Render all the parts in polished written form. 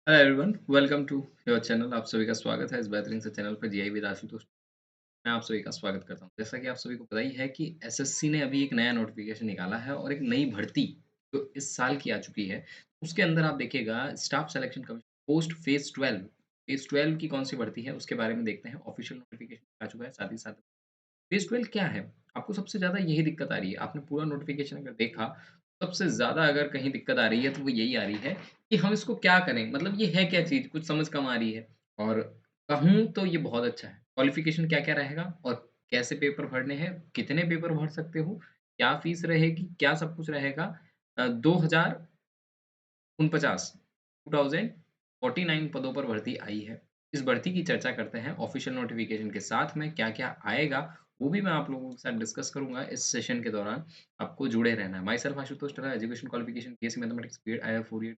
Hello everyone, welcome to your channel. आप सभी का स्वागत है इस बेहतरीन से चैनल पर जीआई विद आशुतोष। मैं आप सभी का स्वागत करता हूं। जैसा कि आप सभी को पता ही है कि एसएससी ने अभी एक नया नोटिफिकेशन निकाला है और एक नई भर्ती जो इस साल की आ चुकी है। उसके अंदर आप देखिएगा staff selection commission post phase 12 की कौन सी भर्ती है उसके बारे में देखते हैं। ऑफिशियल नोटिफिकेशन आ चुका है। साथ ही साथ फेज़ 12 क्या है? आपको सबसे ज़्यादा यही दिक्कत आ रही है। आपने पूरा नोटिफ़िकेशन अगर देखा, सबसे ज़्यादा अगर कहीं दिक्कत आ रही है, तो वो यही आ रही है कि हम इसको क्या करें? मतलब ये है क्या चीज़? कुछ समझ कम आ रही है। और कहूँ तो ये बहुत अच्छा है। क्वालिफ़िकेशन क्या-क्या रहेगा और कैसे पेपर भरने हैं? कितने पेपर भर सकते हो? क्या फ़ीस रहेगी? क्या सब कुछ रहेगा? 2049 2049 पदों पर भर्ती आई है। इस भर्ती की चर्चा करते हैं ऑफ़िशियल नोटिफ़िकेशन के साथ में क्या-क्या आएगा, वो भी मैं आप लोगों के साथ डिस्कस करूँगा इस सेशन के दौरान। आपको जुड़े रहना है। Myself Ashutosh Tora education qualification BSc mathematics BEd IIT 4 year.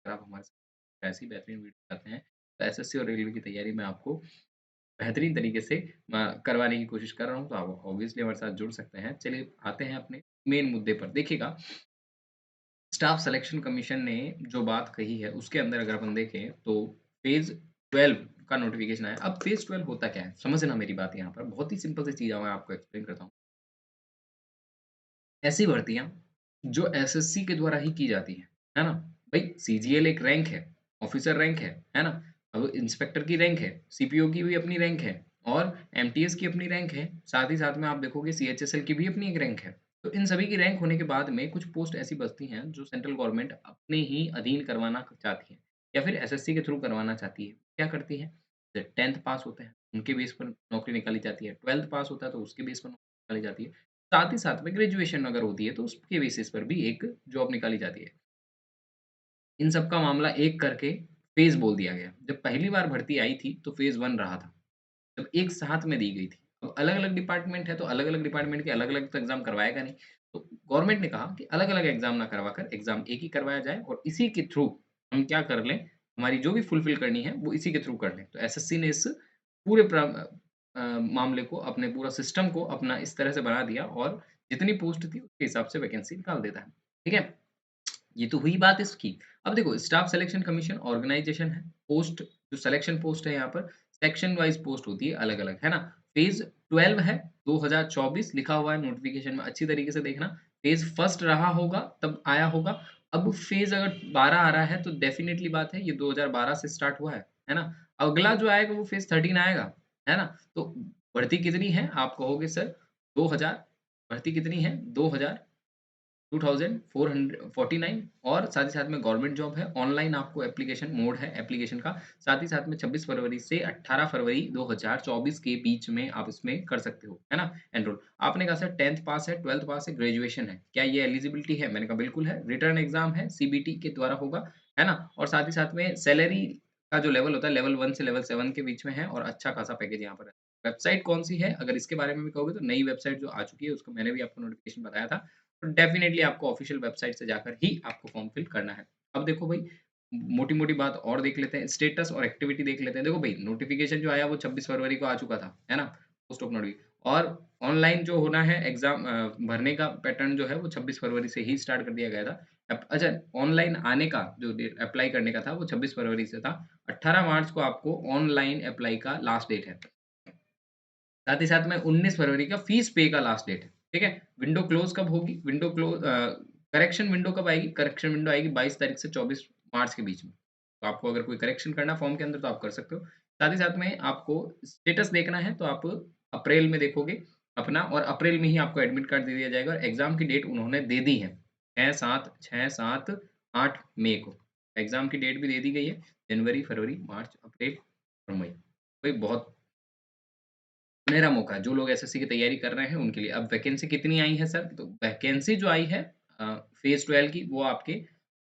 अगर आप हमारे साथ ऐसी बेहतरीन वीडियो चाहते हैं, तो एसएससी और रेलवे की तैयारी में आपको बेहतरीन तरीके से करवाने की कोशिश कर रहा हूँ, तो आप ऑब्वियसली हमारे साथ जुड़ सकते हैं। चलिए आते हैं अपने मेन मुद्दे पर। देखिएगा स्टाफ सिलेक्शन कमीशन ने जो बात कही है, उसके अंदर अगर अपन देखें तो फेज़ 12 का नोटिफ़िकेशन आया। अब फेज़ 12 होता क्या है? समझना मेरी बात यहाँ पर, बहुत ही सिंपल सी चीज़ है, मैं आपको एक्सप्लेन करता हूँ। ऐसी भर्तियाँ जो एसएससी के द्वारा ही की जाती हैं, है ना? भई सीजीएल एक रैंक है, ऑफ़िसर रैंक है ना? अब इंस्पेक्टर की रैंक है, सीपीओ की भी अपनी रैंक है और एमटीएस की अपनी रैंक है, साथ ही साथ में आप देखोगे सीएचएसएल की भी अपनी एक रैंक है। तो इन सभी की रैंक होने के बाद में कुछ पोस्ट ऐसी बचती हैं जो सेंट्रल गवर्नमेंट अपने ही अधीन करवाना चाहती है या फिर एसएससी के थ्रू करवाना चाहती है। क्या करती है? जो 10th पास होते हैं, उनके बेस पर नौकरी निकाली जाती है, 12th पास होता है तो उसके बेस पर नौकरी निकाली जाती है। साथ ही साथ में ग्रेजुएशन अगर होती है तो उसके बेसिस पर भी एक जॉब निकाली जाती है। इन सब का मामला एक करके फ़ेज़ बोल दिया गया। जब पहली बार भर्ती आई थी तो फ़ेज़ 1 रहा था। जब एक साथ में दी गई थी। अब अलग-अलग डिपार्टमेंट है तो अलग-अलग डिपार्टमेंट के अलग-अलग तो एग्ज़ाम करवाएगा नहीं। तो गवर्नमेंट ने कहा कि अलग-अलग एग्ज़ाम ना करवाकर एग्ज़ाम एक ही करवाया जाए और इसी के थ्रू हम क्या कर लें, हमारी जो भी फुलफ़िल करनी है वो इसी के थ्रू कर लें। तो एसएससी ने इस पूरे मामले को अपने पूरा सिस्टम को अपना इस तरह से बना दिया और जितनी पोस्ट थी उसके हिसाब से वैकेंसी निकाल देता है। ठीक है? ये तो हुई बात इसकी। अब देखो स्टाफ सिलेक्शन कमीशन ऑर्गनाइज़ेशन है। पोस्ट जो सिलेक्शन पोस्ट है यहाँ पर सेक्शन वाइज़ पोस्ट होती है अलग-अलग, है ना? फ़ेज़ 12 है 2024 लिखा हुआ है नोटिफ़िकेशन में अच्छी तरीके से देखना। फ़ेज़ फर्स्ट रहा होगा तब आया होगा। अब फ़ेज़ अगर 12 आ रहा है तो डेफ़िनेटली बात है ये 2012 से स्टार्ट हुआ है ना? अगला जो आएगा वो फ़ेज़ 13 आएगा, है ना? तो भर्ती कितनी है? आप कहोगे सर 2000 भर्ती कितनी है? 2000 2449 और साथ ही साथ में गवर्नमेंट जॉब है। ऑनलाइन आपको एप्लीकेशन मोड है एप्लीकेशन का। साथ ही साथ में 26 फरवरी से 18 फरवरी 2024 के बीच में आप इसमें कर सकते हो, है ना? एनरोल। आपने कहा सर 10th पास है, 12th पास है, ग्रेजुएशन है। क्या ये एलिजिबिलिटी है? मैंने कहा बिल्कुल है। रिटर्न एग्ज़ाम है, सीबीटी के द्वारा होगा, है ना? और साथ ही साथ में सैलरी का जो लेवल होता है, लेवल 1 से लेवल 7 के बीच में है और अच्छा खासा पैकेज यहाँ पर है। वेबसाइट कौन-सी है? अगर इसके बारे में भी कहोगे तो नई वेबसाइट जो आ चुकी है, उसको मैंने भी आपको नोटिफ़िकेशन बताया था। तो डेफ़िनेटली आपको ऑफ़िशियल वेबसाइट से जाकर ही आपको फ़ॉर्म फिल करना है। अब देखो भई, मोटी-मोटी बात और देख लेते हैं, स्टेटस और एक्टिविटी देख लेते हैं। देखो भई, नोटिफ़िकेशन जो आया वो 26 फरवरी को आ चुका था, है ना? पोस्ट ऑफ नोटिफ़ि और ऑनलाइन जो होना है एग्ज़ाम भरने का पैटर्न जो है वो 26 फरवरी से ही स्टार्ट कर दिया गया था। अच्छा ऑनलाइन आने का जो डेट अप्लाई करने का था वो 26 फरवरी से था। 18 मार्च को आपको ऑनलाइन अप्लाई का लास्ट डेट है। साथ ही साथ में 19 फरवरी का फीस पे का लास्ट डेट है, ठीक है? विंडो क्लोज़ कब होगी? करेक्शन विंडो कब आएगी? करेक्शन विंडो आएगी 22 तारीख से 24 मार्च के बीच में। तो आपको अगर कोई करेक्शन करना है फॉर्म के अंदर तो आप कर सकते हो। साथ ही साथ में आपको स्टेटस देखना है तो आप अप्रैल में देखोगे अपना और अप्रैल में ही आपको एडमिट कार्ड दे दिया जाएगा और एग्ज़ाम की डेट उन्होंने दे दी है। 8 मई को। एग्ज़ाम की डेट भी दे दी गई है। जनवरी, फरवरी, मार्च, अप्रैल और मई। भाई बहुत सुनहरा मौका है, जो लोग एसएससी की तैयारी कर रहे हैं उनके लिए। अब वैकेंसी कितनी आई है सर? तो वैकेंसी जो आई है फेज़ 12 की वो आपके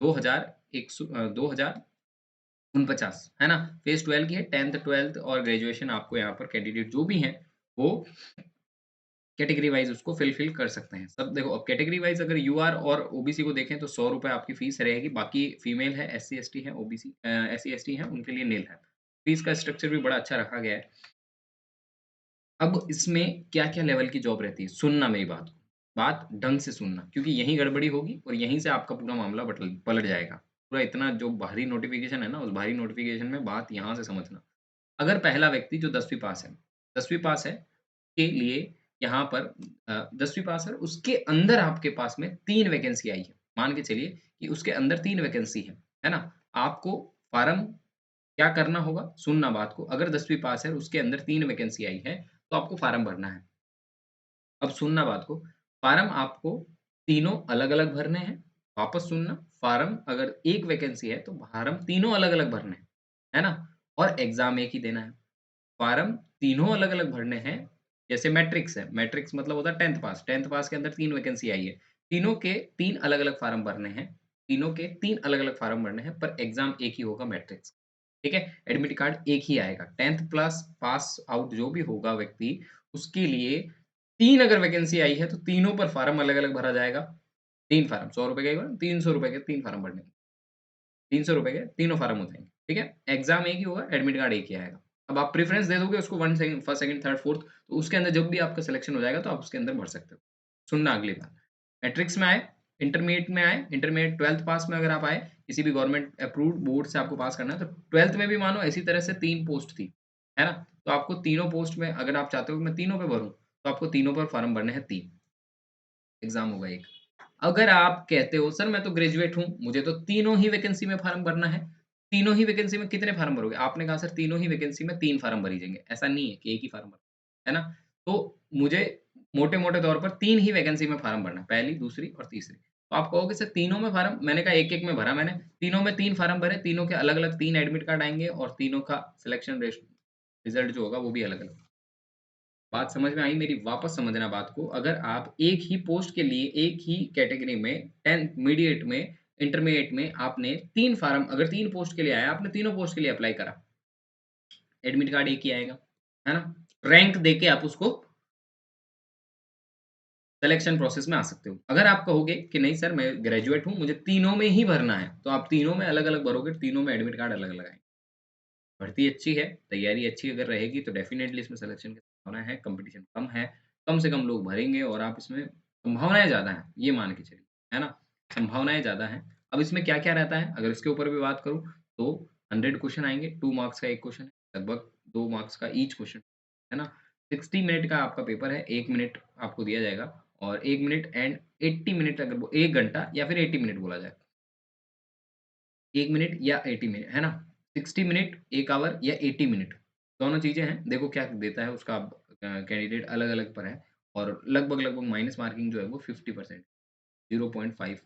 2049 है ना? फेज़ 12 की है 10th 12th और ग्रेजुएशन आपको यहाँ पर कैंडिडेट जो भी हैं, वो कैटेगरी वाइज़ उसको फिल कर सकते हैं। सब देखो अब कैटेगरी वाइज़ अगर यूआर और ओबीसी को देखें तो ₹100 आपकी फ़ीस रहेगी, बाकी फीमेल है, एससी, एसटी है, ओबीसी एससी, एसटी है, उनके लिए निल है। फ़ीस का स्ट्रक्चर भी बड़ा अच्छा रखा गया है। अब इसमें क्या-क्या लेवल की जॉब रहती है? सुनना मेरी बात को, बात ढंग से सुनना क्योंकि यहीं गड़बड़ी होगी और यहीं से आपका पूरा मामला बटल पलट जाएगा। पूरा इतना जो बाहरी नोटिफ़िकेशन है ना, उस बाहरी नोटिफ़िकेशन में बात यहाँ से समझना। अगर पहला व्यक्ति जो 10वीं पास है, 10वीं पास है के लिए यहाँ पर 10वीं पास है, उसके अंदर आपके पास में 3 वैकेंसी आई है। मान के चलिए कि उसके अंदर 3 वैकेंसी है ना? आपको फ़ॉर्म क्या करना होगा? सुनना बात को, अगर 10वीं पास है, उसके अंदर 3 वैकेंसी आई है, तो आपको फ़ॉर्म भरना है। अब सुनना बात को, फ़ॉर्म आपको तीनों अलग-अलग भरने हैं। वापस सुनना, फ़ॉर्म अगर 1 वैकेंसी है, तो फ़ॉर्म तीनों अलग-अलग भरने हैं, है ना? और एग्ज़ाम एक ही देना है। फ़ॉर्म तीनों अलग-अलग भरने हैं, जैसे मैट्रिक्स है, मैट्रिक्स मतलब होता है 10th पास, 10th पास के अंदर 3 वैकेंसी आई है। तीनों के 3 अलग-अलग फ़ॉर्म भरने हैं, तीनों के 3 अलग-अलग फ़ॉर्म भरने हैं, पर एग्ज़ाम एक ही होगा मैट्रिक्स, ठीक है? एडमिट कार्ड एक ही आएगा, 10th प्लस पास आउट जो भी होगा व्यक्ति, उसके लिए 3 अगर वैकेंसी आई है, तो तीनों पर फ़ॉर्म अलग-अलग भरा जाएगा। 3 फ़ॉर्म, ₹100 का 1 बार, ₹300 के 3 फ़ॉर्म भरने हैं। ₹300 के तीनों फ़ॉर्म हो जाएँगे, ठीक है? एग्ज़ाम एक ही होगा, एडमिट कार्ड एक ही आएगा। अब आप प्रेफ़रेंस दे दोगे उसको 1 second first, second, third, fourth तो उसके अंदर जब भी आपका सिलेक्शन हो जाएगा तो आप उसके अंदर भर सकते हो। सुनना अगली बार, मैट्रिक्स में आए, इंटरमीडिएट में आए, इंटरमीडिएट 12th पास में अगर आप आए, किसी भी गवर्नमेंट अप्रूव्ड बोर्ड से आपको पास करना है, तो 12th में भी मानो इसी तरह से 3 पोस्ट थी, है ना? तो आपको तीनों पोस्ट में अगर आप चाहते हो कि मैं तीनों पे भरूँ, तो आपको तीनों पर फ़ॉर्म भरने हैं 3, एग्ज़ाम होगा 1। अगर आप कहते हो सर मैं तो ग्रेजुएट हूँ, मुझे तो तीनों ही वैकेंसी में फ़ॉर्म भरना है। तीनों ही वैकेंसी में कितने फ़ॉर्म भरोगे? आपने कहा सर तीनों ही वैकेंसी में 3 फ़ॉर्म भरी जाएँगे, ऐसा नहीं है कि एक ही फ़ॉर्म भर है ना? तो मुझे मोटे-मोटे तौर पर 3 ही वैकेंसी में फ़ॉर्म भरना है, पहली, दूसरी और तीसरी। तो आप कहोगे सर तीनों में फ़ॉर्म मैंने कहा एक-एक में भरा मैंने, तीनों में 3 फ़ॉर्म भरे, तीनों के अलग-अलग 3 एडमिट कार्ड आएँगे और तीनों का सिलेक्शन रिज़ल्ट जो होगा वो भी अलग-अलग। बात समझ में आई मेरी? वापस समझना बात को। अगर आप एक ही पोस्ट के लिए एक ही कैटेगरी में 10th मीडिएट में, इंटरमीडिएट में आपने 3 फ़ॉर्म अगर 3 पोस्ट के लिए आया, आपने तीनों पोस्ट के लिए अप्लाई करा, एडमिट कार्ड एक ही आएगा, है ना? रैंक देके आप उसको सिलेक्शन प्रोसेस में आ सकते हो। अगर आप कहोगे कि नहीं सर मैं ग्रेजुएट हूँ, मुझे तीनों में ही भरना है, तो आप तीनों में अलग-अलग भरोगे, तीनों में एडमिट कार्ड अलग-अलग आएँगे। भर्ती अच्छी है, तैयारी अच्छी अगर रहेगी तो डेफ़िनेटली इसमें सिलेक्शन की संभावना है, कॉम्पिटिशन कम है, कम से कम लोग भरेंगे और आप इसमें संभावनाएँ ज़्यादा हैं, ये मान के चलिए, है ना? संभावनाएँ ज़्यादा हैं। अब इसमें क्या-क्या रहता है, अगर इसके ऊपर भी बात करूँ तो 100 क्वेश्चन आएँगे, 2 मार्क्स का 1 क्वेश्चन है, लगभग 2 मार्क्स का ईच क्वेश्चन, है ना? 60 मिनट का आपका पेपर है, 1 मिनट आपको दिया जाएगा और 1 मिनट एंड 80 मिनट अगर वो 1 घंटा या फिर 80 मिनट बोला जाए। 1 मिनट या 80 मिनट, है ना? 60 मिनट, 1 आवर या 80 मिनट, दोनों चीज़ें हैं। देखो क्या देता है उसका कैंडिडेट अलग-अलग पर है और लगभग-लगभग माइनस मार्किंग जो है वो 50% 0.5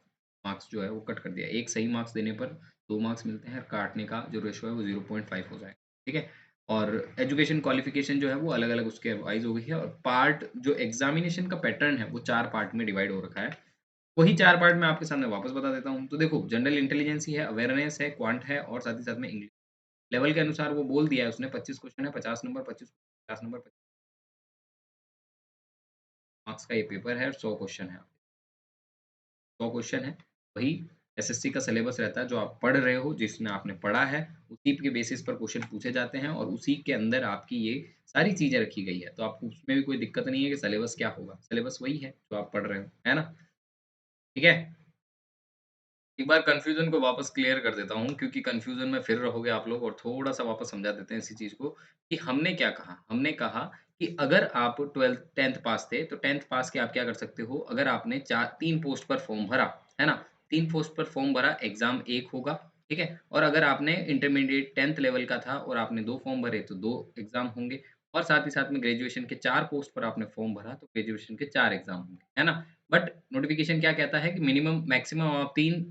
मार्क्स जो है वो कट कर दिया। एक सही मार्क्स देने पर 2 मार्क्स मिलते हैं, काटने का जो रेशियो है वो 0.5 हो जाएगा, ठीक है? और एजुकेशन क्वालिफ़िकेशन जो है वो अलग-अलग उसके वाइज़ हो गई है और पार्ट जो एग्ज़ामिनेशन का पैटर्न है वो 4 पार्ट में डिवाइड हो रखा है। वही 4 पार्ट मैं आपके सामने वापस बता देता हूँ। तो देखो जनरल इंटेलिजेंस ही है, अवेयरनेस है, क्वांट है और साथ ही साथ में इंग्लिश। लेवल के अनुसार वो बोल दिया है उसने 25 क्वेश्चन है, 50 नंबर 25 50 नंबर 25 मार्क्स का ये पेपर है और 100 क्वेश्चन है। 100 क्वेश्चन है, वही एसएससी का सिलेबस रहता है जो आप पढ़ रहे हो, जिसमें आपने पढ़ा है, उसी के बेसिस पर क्वेश्चन पूछे जाते हैं और उसी के अंदर आपकी ये सारी चीज़ें रखी गई है। तो आपको उसमें भी कोई दिक्कत नहीं है कि सिलेबस क्या होगा, सिलेबस वही है जो आप पढ़ रहे हो, है ना? ठीक है? एक बार कन्फ्यूज़न को वापस क्लियर कर देता हूँ क्योंकि कन्फ्यूज़न में फिर रहोगे आप लोग और थोड़ा-सा वापस समझा देते हैं इसी चीज़ को कि हमने क्या कहा? हमने कहा कि अगर आप 12th 10th पास थे, तो 10th पास के आप क्या कर सकते हो? अगर आपने 3 पोस्ट पर फॉर्म भरा, है ना? 3 पोस्ट पर फॉर्म भरा, एग्ज़ाम 1 होगा, ठीक है? और अगर आपने इंटरमीडिएट 10th लेवल का था और आपने 2 फॉर्म भरे, तो 2 एग्ज़ाम होंगे और साथ ही साथ में ग्रेजुएशन के 4 पोस्ट पर आपने फॉर्म भरा, तो ग्रेजुएशन के 4 एग्ज़ाम होंगे, है ना? बट नोटिफ़िकेशन क्या कहता है कि मिनिमम मैक्सिमम आप 3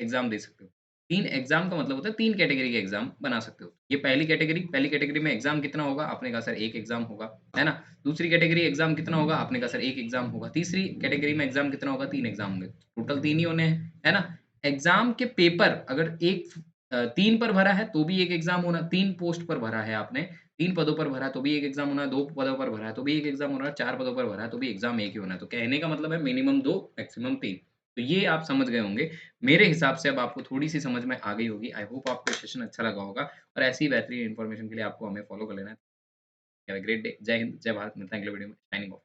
एग्ज़ाम दे सकते हो। 3 एग्ज़ाम का मतलब होता है 3 कैटेगरी के एग्ज़ाम बना सकते हो। ये पहली कैटेगरी में एग्ज़ाम कितना होगा? आपने कहा सर 1 एग्ज़ाम होगा, है ना? दूसरी कैटेगरी एग्ज़ाम कितना होगा? आपने कहा सर 1 एग्ज़ाम होगा। तीसरी कैटेगरी में एग्ज़ाम कितना होगा? 3 एग्ज़ाम होंगे। टोटल 3 ही होने हैं, है ना? एग्ज़ाम के पेपर अगर 3 पर भरा है तो भी 1 एग्ज़ाम होना 3 पोस्ट पर भरा है आपने, 3 पदों पर भरा है तो भी 1 एग्ज़ाम होना है, 2 पदों पर भरा है तो भी 1 एग्ज़ाम होना है, 4 पदों पर भरा है तो भी एग्ज़ाम 1 ही होना है। तो कहने का मतलब है मिनिमम 2 मैक्सिमम 3। तो ये आप समझ गए होंगे। मेरे हिसाब से अब आपको थोड़ी-सी समझ में आ गई होगी। आई होप आपको ये सेशन अच्छा लगा होगा और ऐसी ही बेहतरीन इन्फॉर्मेशन के लिए आपको हमें फॉलो कर लेना है। Have a great day. जय हिंद, जय भारत। मिलते हैं अगले वीडियो में। Signing off.